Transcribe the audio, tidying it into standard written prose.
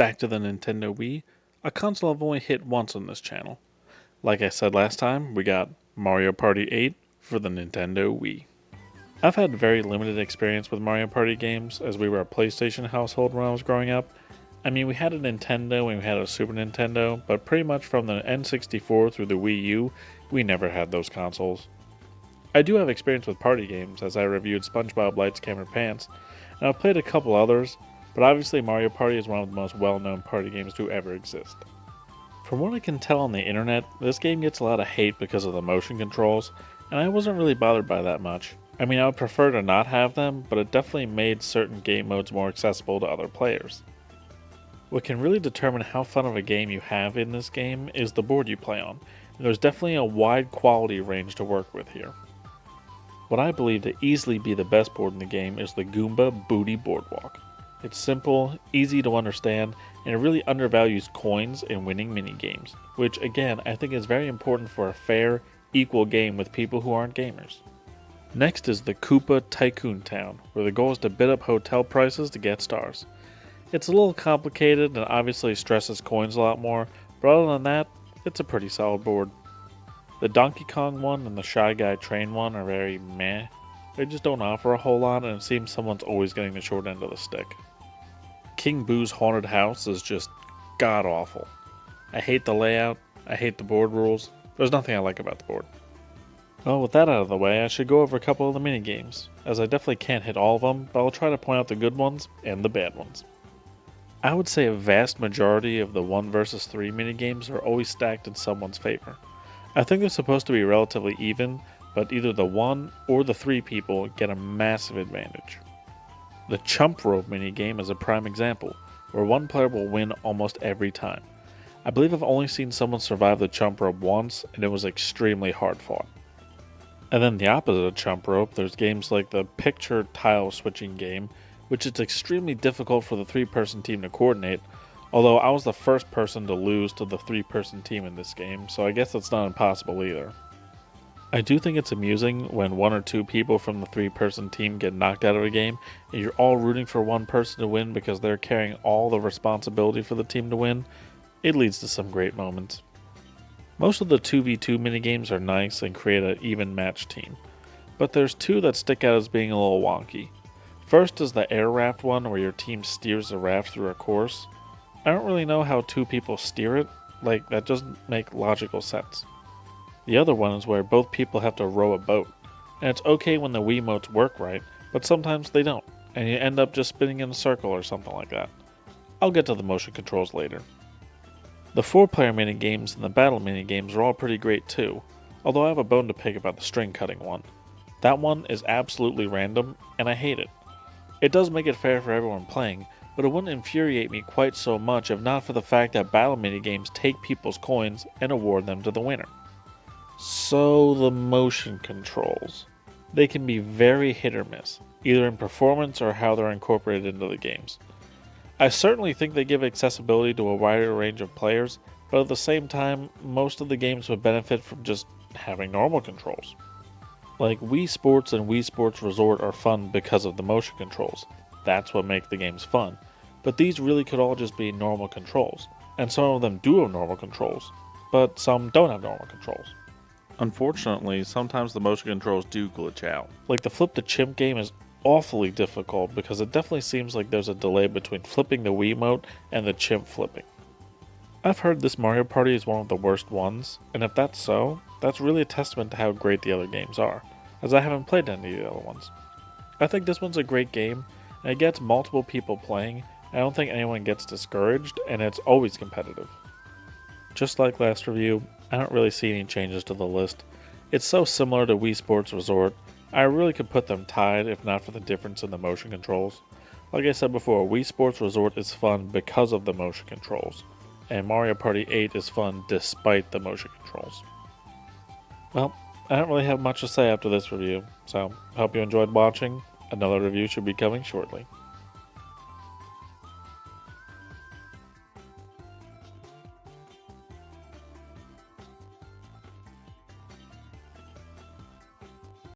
back to the Nintendo Wii, a console I've only hit once on this channel. Like I said last time, we got Mario Party 8 for the Nintendo Wii. I've had very limited experience with Mario Party games as we were a PlayStation household when I was growing up. I mean, we had a Nintendo and we had a Super Nintendo, but pretty much from the N64 through the Wii U, we never had those consoles. I do have experience with party games as I reviewed SpongeBob Lights Camera Pants, and I've played a couple others, but obviously Mario Party is one of the most well-known party games to ever exist. From what I can tell on the internet, this game gets a lot of hate because of the motion controls, and I wasn't really bothered by that much. I mean, I would prefer to not have them, but it definitely made certain game modes more accessible to other players. What can really determine how fun of a game you have in this game is the board you play on, and there's definitely a wide quality range to work with here. What I believe to easily be the best board in the game is the Goomba Booty Boardwalk. It's simple, easy to understand, and it really undervalues coins in winning mini-games, which again I think is very important for a fair, equal game with people who aren't gamers. Next is the Koopa Tycoon Town, where the goal is to bid up hotel prices to get stars. It's a little complicated and obviously stresses coins a lot more, but other than that, it's a pretty solid board. The Donkey Kong one and the Shy Guy Train one are very meh. They just don't offer a whole lot and it seems someone's always getting the short end of the stick. King Boo's Haunted House is just god-awful. I hate the layout, I hate the board rules, there's nothing I like about the board. Well, with that out of the way, I should go over a couple of the minigames, as I definitely can't hit all of them, but I'll try to point out the good ones and the bad ones. I would say a vast majority of the 1 vs 3 minigames are always stacked in someone's favor. I think they're supposed to be relatively even, but either the 1 or the 3 people get a massive advantage. The Chump Rope minigame is a prime example, where one player will win almost every time. I believe I've only seen someone survive the Chump Rope once, and it was extremely hard fought. And then the opposite of Chump Rope, there's games like the Picture Tile Switching game, which is extremely difficult for the 3-person team to coordinate, although I was the first person to lose to the 3-person team in this game, so I guess it's not impossible either. I do think it's amusing when 1 or 2 people from the 3-person team get knocked out of a game, and you're all rooting for one person to win because they're carrying all the responsibility for the team to win. It leads to some great moments. Most of the 2v2 minigames are nice and create an even match team, but there's 2 that stick out as being a little wonky. First is the air raft one where your team steers the raft through a course. I don't really know how 2 people steer it, that doesn't make logical sense. The other one is where both people have to row a boat, and it's okay when the Wiimotes work right, but sometimes they don't, and you end up just spinning in a circle or something like that. I'll get to the motion controls later. The 4-player minigames and the battle minigames are all pretty great too, although I have a bone to pick about the string cutting one. That one is absolutely random, and I hate it. It does make it fair for everyone playing, but it wouldn't infuriate me quite so much if not for the fact that battle minigames take people's coins and award them to the winner. So the motion controls. They can be very hit or miss, either in performance or how they're incorporated into the games. I certainly think they give accessibility to a wider range of players, but at the same time, most of the games would benefit from just having normal controls. Like Wii Sports and Wii Sports Resort are fun because of the motion controls. That's what makes the games fun. But these really could all just be normal controls, and some of them do have normal controls, but some don't have normal controls. Unfortunately, sometimes the motion controls do glitch out. Like the Flip the Chimp game is awfully difficult because it definitely seems like there's a delay between flipping the Wiimote and the chimp flipping. I've heard this Mario Party is one of the worst ones, and if that's so, that's really a testament to how great the other games are, as I haven't played any of the other ones. I think this one's a great game, and it gets multiple people playing. I don't think anyone gets discouraged, and it's always competitive. Just like last review, I don't really see any changes to the list. It's so similar to Wii Sports Resort, I really could put them tied if not for the difference in the motion controls. Like I said before, Wii Sports Resort is fun because of the motion controls, and Mario Party 8 is fun despite the motion controls. Well, I don't really have much to say after this review, so I hope you enjoyed watching. Another review should be coming shortly.